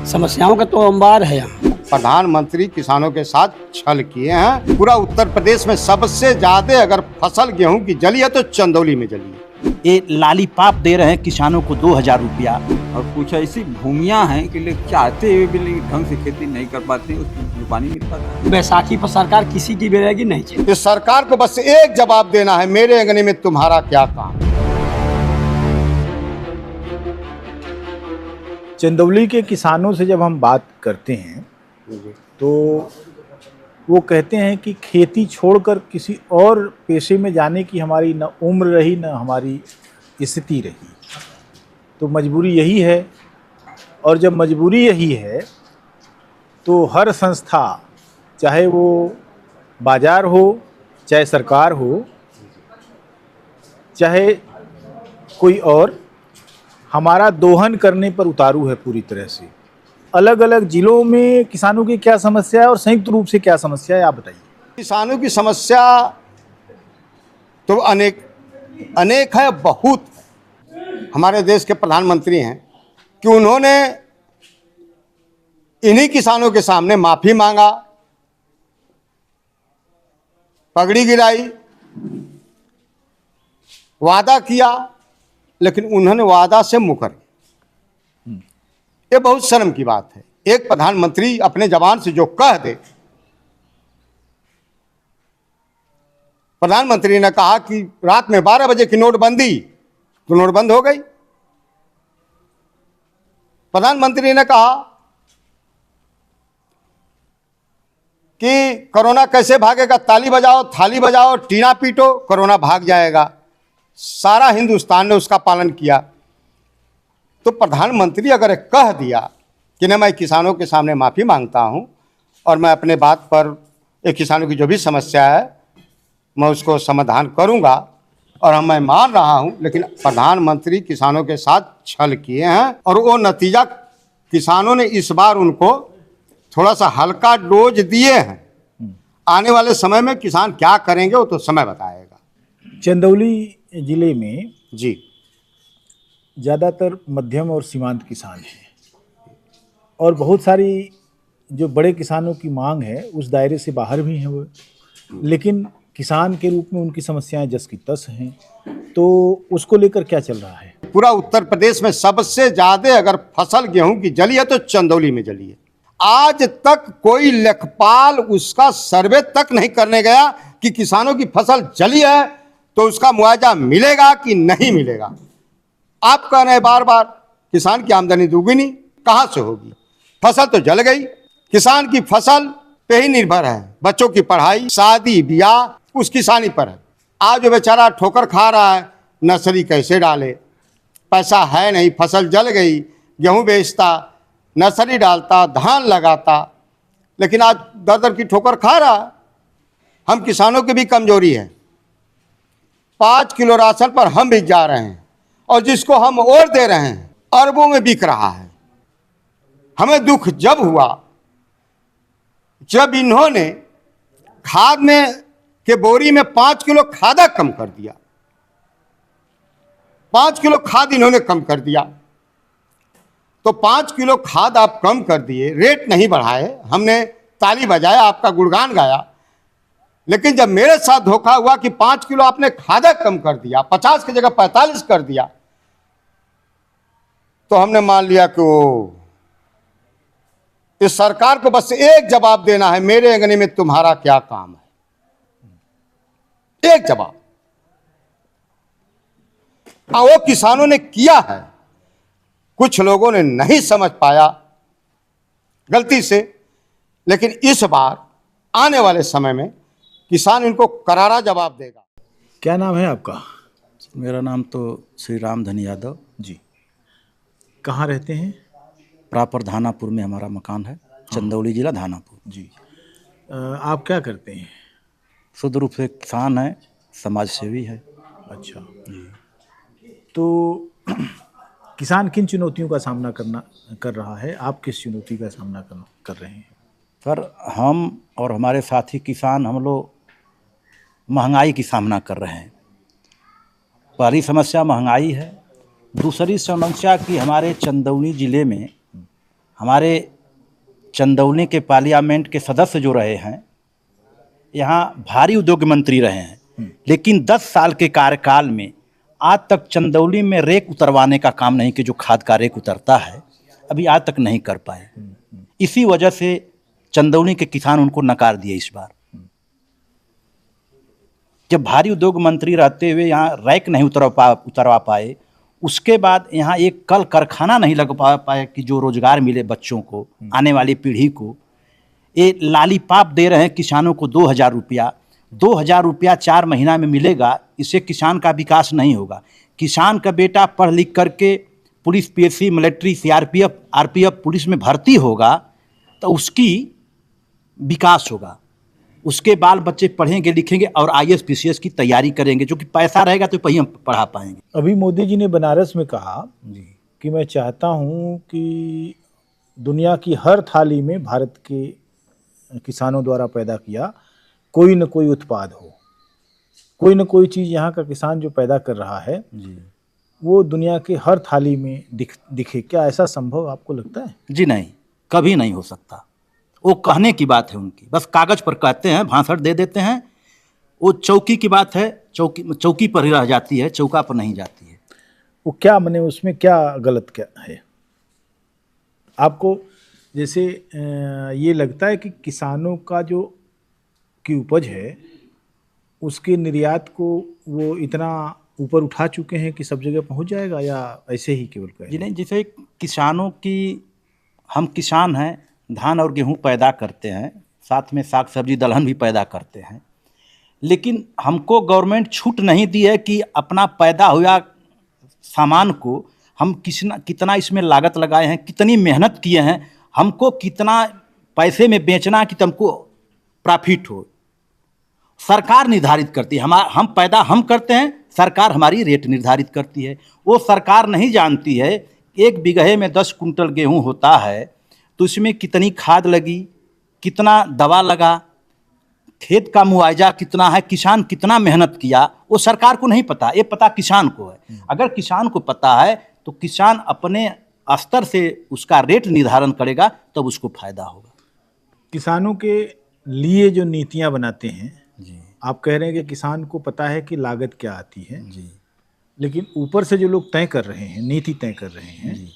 समस्याओं का तो अंबार है यहाँ। प्रधानमंत्री किसानों के साथ छल किए हैं। पूरा उत्तर प्रदेश में सबसे ज्यादा अगर फसल गेहूं की जली है तो चंदौली में जली है। ये लालीपाप दे रहे हैं किसानों को 2000 रुपया। और कुछ ऐसी भूमियां हैं कि लोग चाहते हुए भी ढंग से खेती नहीं कर पाते, उसमें पानी मिल पाता। बैसाखी पर सरकार किसी की भी रहेगी नहीं चाहिए। इस सरकार को बस एक जवाब देना है, मेरे अंगने में तुम्हारा क्या काम। चंदौली के किसानों से जब हम बात करते हैं तो वो कहते हैं कि खेती छोड़कर किसी और पेशे में जाने की हमारी न उम्र रही न हमारी स्थिति रही, तो मजबूरी यही है। और जब मजबूरी यही है तो हर संस्था, चाहे वो बाज़ार हो, चाहे सरकार हो, चाहे कोई और, हमारा दोहन करने पर उतारू है पूरी तरह से। अलग अलग जिलों में किसानों की क्या समस्या है और संयुक्त रूप से क्या समस्या है, आप बताइए। किसानों की समस्या तो अनेक है, बहुत। हमारे देश के प्रधानमंत्री हैं कि उन्होंने इन्हीं किसानों के सामने माफी मांगा, पगड़ी गिराई, वादा किया, लेकिन उन्होंने वादा से मुकर। ये बहुत शर्म की बात है। एक प्रधानमंत्री अपने जबान से जो कह दे। प्रधानमंत्री ने कहा कि रात में 12 बजे की नोटबंदी, तो नोटबंद हो गई। प्रधानमंत्री ने कहा कि कोरोना कैसे भागेगा, ताली बजाओ, थाली बजाओ, टीना पीटो, कोरोना भाग जाएगा। सारा हिंदुस्तान ने उसका पालन किया। तो प्रधानमंत्री अगर कह दिया कि न मैं किसानों के सामने माफ़ी मांगता हूं और मैं अपने बात पर एक किसानों की जो भी समस्या है मैं उसको समाधान करूंगा और मैं मान रहा हूं, लेकिन प्रधानमंत्री किसानों के साथ छल किए हैं और वो नतीजा किसानों ने इस बार उनको थोड़ा सा हल्का डोज दिए हैं। आने वाले समय में किसान क्या करेंगे वो तो समय बताएगा। चंदौली जिले में जी ज़्यादातर मध्यम और सीमांत किसान हैं और बहुत सारी जो बड़े किसानों की मांग है उस दायरे से बाहर भी हैं वो, लेकिन किसान के रूप में उनकी समस्याएं जस की तस हैं। तो उसको लेकर क्या चल रहा है? पूरा उत्तर प्रदेश में सबसे ज्यादा अगर फसल गेहूं की जली है तो चंदौली में जली है। आज तक कोई लेखपाल उसका सर्वे तक नहीं करने गया कि किसानों की फसल जली है तो उसका मुआवजा मिलेगा कि नहीं मिलेगा। आप कह रहे हैं बार बार किसान की आमदनी दुगनी, कहां से होगी? फसल तो जल गई। किसान की फसल पे ही निर्भर है, बच्चों की पढ़ाई, शादी ब्याह उस किसानी पर है। आज वो बेचारा ठोकर खा रहा है, नर्सरी कैसे डाले, पैसा है नहीं, फसल जल गई, गेहूं बेचता, नर्सरी डालता, धान लगाता, लेकिन आज दर दर की ठोकर खा रहा है। हम किसानों की भी कमजोरी है। 5 किलो राशन पर हम बिक जा रहे हैं और जिसको हम और दे रहे हैं अरबों में बिक रहा है। हमें दुख जब हुआ जब इन्होंने खाद में के बोरी में 5 किलो खादा कम कर दिया। 5 किलो खाद इन्होंने कम कर दिया। तो 5 किलो खाद आप कम कर दिए, रेट नहीं बढ़ाए, हमने ताली बजाया, आपका गुणगान गाया। लेकिन जब मेरे साथ धोखा हुआ कि 5 किलो आपने खादा कम कर दिया, 50 की जगह 45 कर दिया, तो हमने मान लिया कि वो इस सरकार को बस एक जवाब देना है, मेरे अंगने में तुम्हारा क्या काम है। एक जवाब। वो किसानों ने किया है, कुछ लोगों ने नहीं समझ पाया गलती से, लेकिन इस बार आने वाले समय में किसान इनको करारा जवाब देगा। क्या नाम है आपका? मेरा नाम तो श्री रामधन यादव जी। कहाँ रहते हैं? प्रॉपर धानापुर में हमारा मकान है। चंदौली जिला धानापुर। जी। आप क्या करते हैं? शुद्ध रूप से किसान है, समाज सेवी है। अच्छा जी। तो किसान किन चुनौतियों का सामना कर रहा है? आप किस चुनौती का सामना कर रहे हैं? सर, हम और हमारे साथी किसान हम लोग महंगाई की सामना कर रहे हैं। पहली समस्या महंगाई है। दूसरी समस्या कि हमारे चंदौली ज़िले में हमारे चंदौली के पार्लियामेंट के सदस्य जो रहे हैं, यहाँ भारी उद्योग मंत्री रहे हैं, लेकिन 10 साल के कार्यकाल में आज तक चंदौली में रेक उतरवाने का काम नहीं कि जो खाद का रेक उतरता है अभी आज तक नहीं कर पाए। इसी वजह से चंदौली के किसान उनको नकार दिए इस बार। जब भारी उद्योग मंत्री रहते हुए यहाँ रैक नहीं उतरवा पाए, उसके बाद यहाँ एक कल कारखाना नहीं लग पाए कि जो रोजगार मिले बच्चों को, आने वाली पीढ़ी को। ये लालीपाप दे रहे हैं किसानों को 2000 रुपया, 2000 रुपया 4 महीना में मिलेगा, इससे किसान का विकास नहीं होगा। किसान का बेटा पढ़ लिख करके police, PSC, military, CRPF, RPF police में भर्ती होगा तो उसकी विकास होगा, उसके बाल बच्चे पढ़ेंगे लिखेंगे और आईएएस पीसीएस की तैयारी करेंगे, जो कि पैसा रहेगा तो ही हम पढ़ा पाएंगे। अभी मोदी जी ने बनारस में कहा कि मैं चाहता हूं कि दुनिया की हर थाली में भारत के किसानों द्वारा पैदा किया कोई न कोई उत्पाद हो, कोई न कोई चीज़ यहाँ का किसान जो पैदा कर रहा है वो दुनिया के हर थाली में दिखे। क्या ऐसा संभव आपको लगता है? जी नहीं, कभी नहीं हो सकता। वो कहने की बात है उनकी, बस कागज पर कहते हैं, भाषण दे देते हैं। वो चौकी की बात है, चौकी पर ही रह जाती है, चौका पर नहीं जाती है। वो क्या मने उसमें क्या गलत क्या है आपको? जैसे ये लगता है कि किसानों का जो की उपज है उसके निर्यात को वो इतना ऊपर उठा चुके हैं कि सब जगह पहुंच जाएगा, या ऐसे ही केवल कहें? जी नहीं, जैसे किसानों की, हम किसान हैं, धान और गेहूं पैदा करते हैं, साथ में साग सब्जी दलहन भी पैदा करते हैं, लेकिन हमको गवर्नमेंट छूट नहीं दी है कि अपना पैदा हुआ सामान को हम कितना इसमें लागत लगाए हैं, कितनी मेहनत किए हैं, हमको कितना पैसे में बेचना कि तुमको प्रॉफिट हो। सरकार निर्धारित करती है, हम पैदा हम करते हैं, सरकार हमारी रेट निर्धारित करती है। वो सरकार नहीं जानती है 1 बीघे में 10 कुंटल गेहूं होता है तो इसमें कितनी खाद लगी, कितना दवा लगा, खेत का मुआवजा कितना है, किसान कितना मेहनत किया, वो सरकार को नहीं पता, ये पता किसान को है। अगर किसान को पता है तो किसान अपने स्तर से उसका रेट निर्धारण करेगा, तब उसको फायदा होगा। किसानों के लिए जो नीतियां बनाते हैं जी, आप कह रहे हैं कि किसान को पता है कि लागत क्या आती है जी, लेकिन ऊपर से जो लोग तय कर रहे हैं, नीति तय कर रहे हैं जी,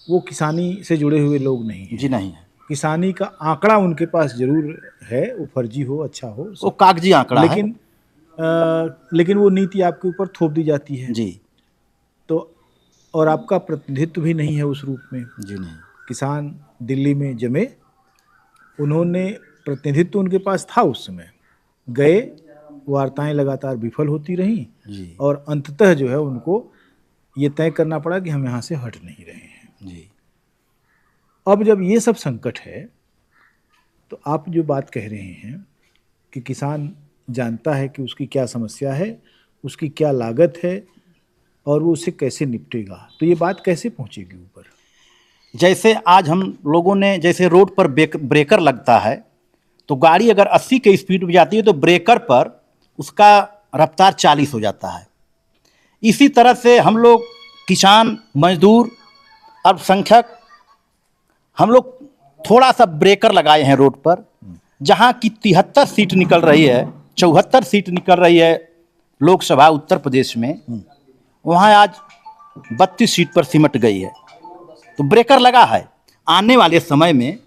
वो किसानी से जुड़े हुए लोग नहीं हैं। जी नहीं है। किसानी का आंकड़ा उनके पास जरूर है, वो फर्जी हो अच्छा हो, वो कागजी आंकड़ा लेकिन लेकिन वो नीति आपके ऊपर थोप दी जाती है जी, तो और आपका प्रतिनिधित्व भी नहीं है उस रूप में जी नहीं। किसान दिल्ली में जमे, उन्होंने प्रतिनिधित्व उनके पास था, उस समय गए, वार्ताएं लगातार विफल होती रहीं जी, और अंततः जो है उनको ये तय करना पड़ा कि हम यहाँ से हट नहीं रहे हैं जी। अब जब ये सब संकट है तो आप जो बात कह रहे हैं कि किसान जानता है कि उसकी क्या समस्या है, उसकी क्या लागत है और वो उससे कैसे निपटेगा, तो ये बात कैसे पहुंचेगी ऊपर? जैसे आज हम लोगों ने, जैसे रोड पर ब्रेकर लगता है तो गाड़ी अगर 80 के स्पीड में जाती है तो ब्रेकर पर उसका रफ्तार 40 हो जाता है। इसी तरह से हम लोग किसान, मजदूर, अल्पसंख्यक, हम लोग थोड़ा सा ब्रेकर लगाए हैं रोड पर। जहाँ की 73 सीट निकल रही है, 74 सीट निकल रही है लोकसभा उत्तर प्रदेश में, वहाँ आज 32 सीट पर सिमट गई है। तो ब्रेकर लगा है। आने वाले समय में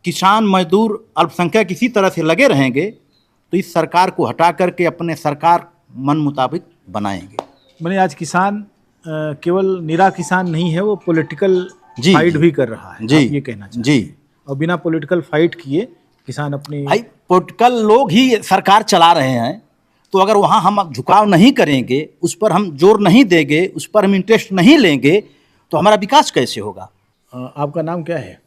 किसान, मजदूर, अल्पसंख्यक इसी तरह से लगे रहेंगे तो इस सरकार को हटा करके अपने सरकार मन मुताबिक बनाएंगे। मैंने आज किसान केवल निरा किसान नहीं है, वो पॉलिटिकल फाइट भी कर रहा है, जी, आप ये कहना चाहते हैं? जी। और बिना पॉलिटिकल फाइट किए किसान अपनी, भाई पॉलिटिकल लोग ही सरकार चला रहे हैं, तो अगर वहाँ हम झुकाव नहीं करेंगे, उस पर हम जोर नहीं देंगे, उस पर हम इंटरेस्ट नहीं लेंगे तो हमारा विकास कैसे होगा? आपका नाम क्या है?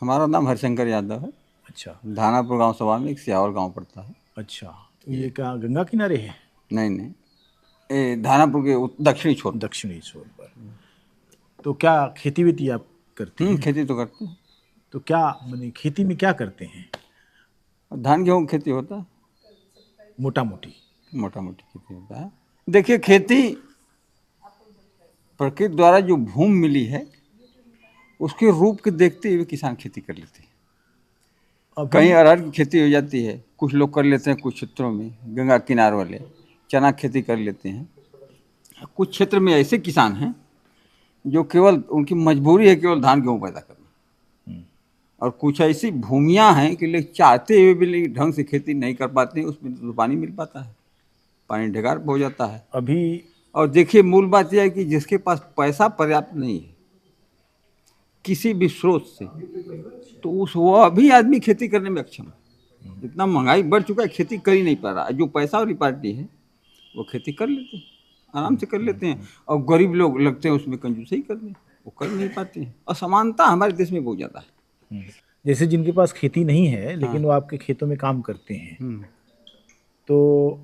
हमारा नाम हरिशंकर यादव है। अच्छा, धानापुर गांव सभा में एक सियावर गांव पड़ता है। अच्छा, तो ये क्या गंगा किनारे है? नहीं नहीं, ये धानापुर के दक्षिणी छोर। दक्षिणी छोर पर। तो क्या खेती वेती आप करते हैं? खेती तो करते हैं। तो क्या माने खेती में क्या करते हैं? धान गेहूँ की खेती होता है, मोटा मोटी खेती होता है। देखिए, खेती प्रकृति द्वारा जो भूमि मिली है उसके रूप के देखते हुए किसान खेती कर लेते हैं। अभी कहीं अरहर की खेती हो जाती है, कुछ लोग कर लेते हैं, कुछ क्षेत्रों में गंगा किनार वाले चना खेती कर लेते हैं। कुछ क्षेत्र में ऐसे किसान हैं जो केवल उनकी मजबूरी है केवल धान गेहूँ पैदा करना, और कुछ ऐसी भूमियाँ हैं कि लोग चाहते हुए भी ढंग से खेती नहीं कर पाते हैं, उसमें तो पानी मिल पाता है, पानी ढेगार हो जाता है। अभी और देखिए मूल बात यह है कि जिसके पास पैसा पर्याप्त नहीं है किसी भी स्रोत से, तो वो अभी आदमी खेती करने में अक्षम है। इतना महंगाई बढ़ चुका है, खेती कर ही नहीं पा रहा। जो पैसा वाली पार्टी है वो खेती कर लेते हैं, आराम से कर लेते हैं, और गरीब लोग लगते हैं उसमें कंजूसी ही करने, वो कर नहीं पाते हैं। असमानता हमारे देश में बहुत ज़्यादा है। जैसे जिनके पास खेती नहीं है लेकिन वो आपके खेतों में काम करते हैं, तो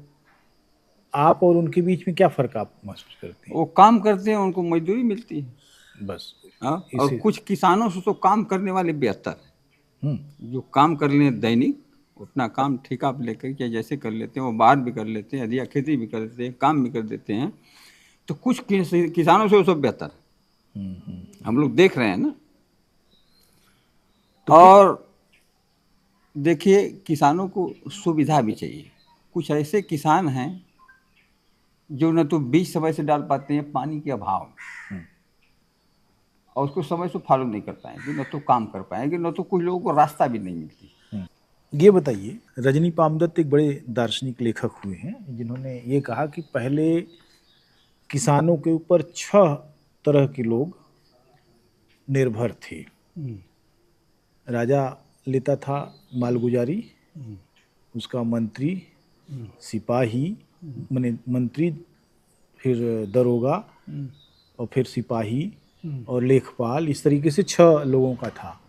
आप और उनके बीच में क्या फ़र्क आप महसूस करते हैं? वो काम करते हैं, उनको मजदूरी मिलती है। बस हाँ, और कुछ किसानों से तो काम करने वाले बेहतर हैं, जो काम कर लें दैनिक उतना काम ठेका पे लेकर के जैसे कर लेते हैं, वो बाहर भी कर लेते हैं, अधिया खेती भी कर देते हैं, काम भी कर देते हैं, तो कुछ किसानों से वो सब बेहतर हम लोग देख रहे हैं ना। और देखिए किसानों को सुविधा भी चाहिए। कुछ ऐसे किसान हैं जो न तो बीज समय से डाल पाते हैं पानी के अभाव, और उसको समय से फॉलो नहीं कर पाएंगे, न तो काम कर पाएंगे, न तो कुछ लोगों को रास्ता भी नहीं मिलती। ये बताइए, रजनी पामदत्त एक बड़े दार्शनिक लेखक हुए हैं जिन्होंने ये कहा कि पहले किसानों के ऊपर 6 तरह के लोग निर्भर थे। राजा लेता था मालगुजारी, उसका मंत्री, सिपाही, माने मंत्री, फिर दरोगा, और फिर सिपाही और लेखपाल, इस तरीके से 6 लोगों का था।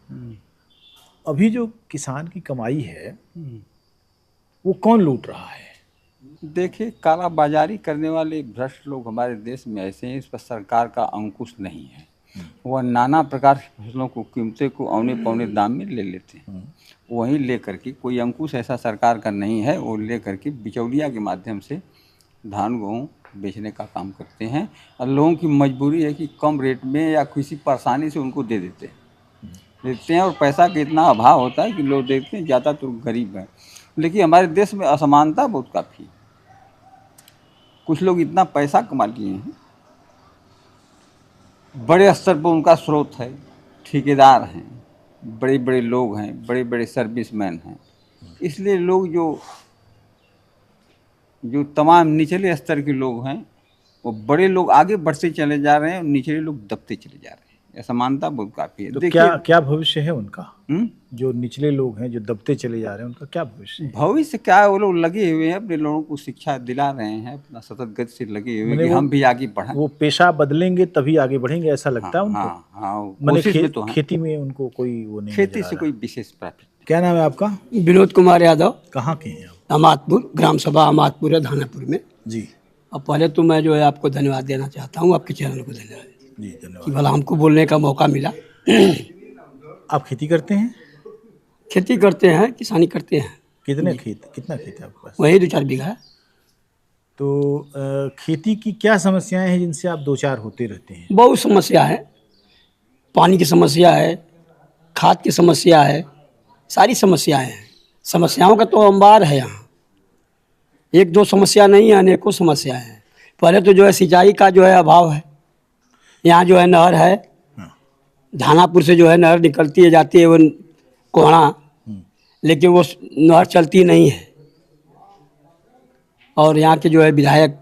अभी जो किसान की कमाई है वो कौन लूट रहा है? देखिए काला बाजारी करने वाले भ्रष्ट लोग हमारे देश में ऐसे हैं, इस पर सरकार का अंकुश नहीं है। वह नाना प्रकार की फसलों को कीमतें को औने पौने दाम में ले लेते हैं, वहीं ले करके कोई अंकुश ऐसा सरकार का नहीं है, वो ले करके बिचौलिया के माध्यम से धान गेहूँ बेचने का काम करते हैं, और लोगों की मजबूरी है कि कम रेट में या किसी परेशानी से उनको दे देते हैं, और पैसा का इतना अभाव होता है कि लोग देखते हैं ज़्यादातर गरीब हैं। लेकिन हमारे देश में असमानता बहुत काफ़ी है। कुछ लोग इतना पैसा कमा लिए हैं, बड़े स्तर पर उनका स्रोत है, ठेकेदार हैं, बड़े बड़े लोग हैं, बड़े बड़े सर्विसमैन हैं, इसलिए लोग जो तमाम निचले स्तर के लोग हैं वो बड़े लोग आगे बढ़ते चले जा रहे हैं और निचले लोग दबते चले जा रहे हैं। असमानता बहुत काफ़ी है। तो देखिए क्या भविष्य है उनका? जो निचले लोग हैं जो दबते चले जा रहे हैं, उनका क्या भविष्य है? भविष्य क्या है, वो लोग लगे हुए हैं, अपने लोगों को शिक्षा दिला रहे हैं, अपना सतत गति से लगे हुए हैं कि हम भी आगे बढ़ें। वो पेशा बदलेंगे तभी आगे बढ़ेंगे, ऐसा लगता है उनको? हाँ, मैंने कोशिश में तो हैं। खेती में उनको कोई वो नहीं खेती नजर आ से रहा। कोई विशेष प्राप्ति। क्या नाम है आपका? विनोद कुमार यादव, कहाँ के हैं आप? अमातपुर, ग्राम सभा अमातपुर है, धानापुर में। जी अब पहले तो मैं जो है आपको धन्यवाद देना चाहता हूँ, आपके चैनल को धन्यवाद जी, कि धन्यवाद। भला हमको बोलने का मौका मिला। आप खेती करते हैं? खेती करते हैं, किसानी करते हैं। कितना खेत है आपके पास? वही 2-4 बीघा है। तो खेती की क्या समस्याएं हैं जिनसे आप 2-4 होते रहते हैं? बहुत समस्या है, पानी की समस्या है, खाद की समस्या है, सारी समस्याएं हैं। समस्याओं का तो अंबार है यहाँ, 1-2 समस्या नहीं है, अनेकों समस्या है। पहले तो जो है सिंचाई का जो है अभाव है। यहाँ जो है नहर है, धानापुर से जो है नहर निकलती है जाती है वो कोहड़ा, लेकिन वो नहर चलती नहीं है। और यहाँ के जो है विधायक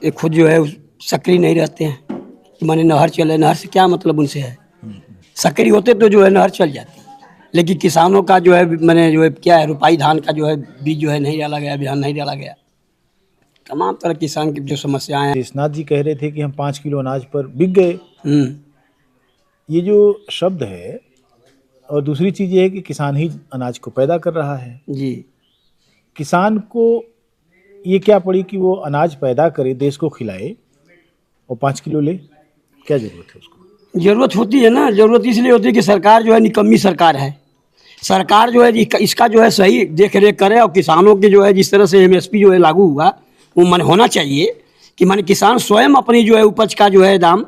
एक खुद जो है सक्रिय नहीं रहते हैं कि माने नहर चले। नहर से क्या मतलब उनसे है? सक्रिय होते तो जो है नहर चल जाती, लेकिन किसानों का जो है मैंने जो है क्या है, रुपाई धान का जो है बीज जो है नहीं डाला गया, बिहान नहीं डाला गया। तमाम तरह किसान की जो समस्याएं हैं। देशनाथ जी कह रहे थे कि हम 5 किलो अनाज पर बिक गए। ये जो शब्द है, और दूसरी चीज़ ये है कि किसान ही अनाज को पैदा कर रहा है। जी, किसान को ये क्या पड़ी कि वो अनाज पैदा करे, देश को खिलाए, और 5 किलो ले? क्या ज़रूरत है उसको? ज़रूरत होती है ना, ज़रूरत इसलिए होती है कि सरकार जो है निकम्मी सरकार है। सरकार जो है इसका जो है सही देख रेख करे, और किसानों के जो है जिस तरह से MSP जो है लागू हुआ, वो मन होना चाहिए कि माने किसान स्वयं अपनी जो है उपज का जो है दाम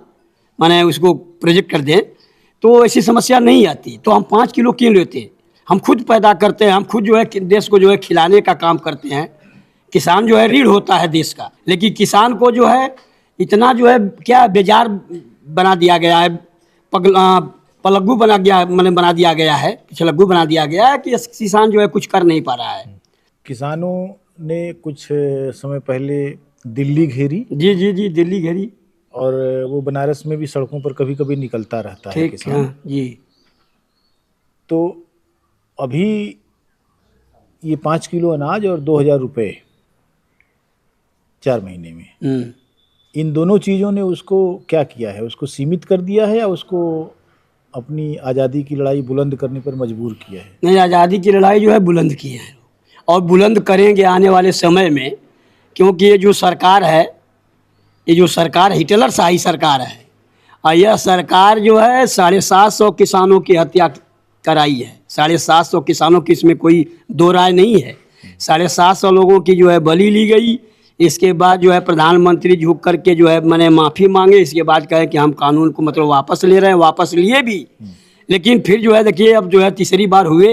माने उसको प्रोजेक्ट कर दें, तो ऐसी समस्या नहीं आती। तो हम 5 किलो क्यों लेते? हम खुद पैदा करते हैं, हम खुद जो है देश को जो है खिलाने का काम करते हैं। किसान जो है रीढ़ होता है देश का, लेकिन किसान को जो है इतना जो है क्या बेजार बना दिया गया है, पलग्गू बना गया, मैंने बना दिया गया है, पिछलग्गू बना दिया गया है कि किसान जो है कुछ कर नहीं पा रहा है। किसानों ने कुछ समय पहले दिल्ली घेरी, जी जी जी, दिल्ली घेरी, और वो बनारस में भी सड़कों पर कभी कभी निकलता रहता है ठीक, किसान। हाँ जी। तो अभी ये 5 किलो अनाज और 2,000 रुपये 4 महीने में, इन दोनों चीज़ों ने उसको क्या किया है? उसको सीमित कर दिया है या उसको अपनी आज़ादी की लड़ाई बुलंद करने पर मजबूर किया है? नहीं, आज़ादी की लड़ाई जो है बुलंद की है और बुलंद करेंगे आने वाले समय में, क्योंकि ये जो सरकार है, ये जो सरकार हिटलर शाही सरकार है, और यह सरकार जो है 750 किसानों की हत्या कराई है। 750 किसानों की इसमें कोई दो राय नहीं है। 750 लोगों की जो है बलि ली गई। इसके बाद जो है प्रधानमंत्री झुक करके जो है मैंने माफ़ी मांगे। इसके बाद कहे कि हम कानून को मतलब वापस ले रहे हैं, वापस लिए भी, लेकिन फिर जो है देखिए अब जो है तीसरी बार हुए।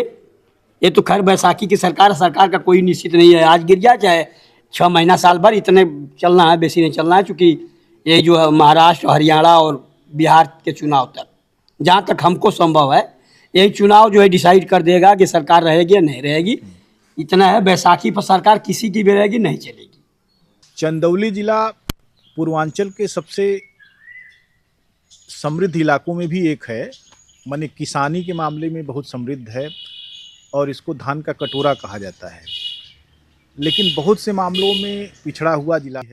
ये तो खैर बैसाखी की सरकार का कोई निश्चित नहीं है, आज गिर जाए चाहे 6 महीना साल भर इतने चलना है, बेसी नहीं चलना है, क्योंकि ये जो है महाराष्ट्र, हरियाणा और बिहार के चुनाव तक, जहाँ तक हमको संभव है, यही चुनाव जो है डिसाइड कर देगा कि सरकार रहेगी या नहीं रहेगी। इतना है, बैसाखी पर सरकार किसी की भी रहेगी नहीं चलेगी। चंदौली जिला पूर्वांचल के सबसे समृद्ध इलाकों में भी एक है, माने किसानी के मामले में बहुत समृद्ध है और इसको धान का कटोरा कहा जाता है, लेकिन बहुत से मामलों में पिछड़ा हुआ जिला है।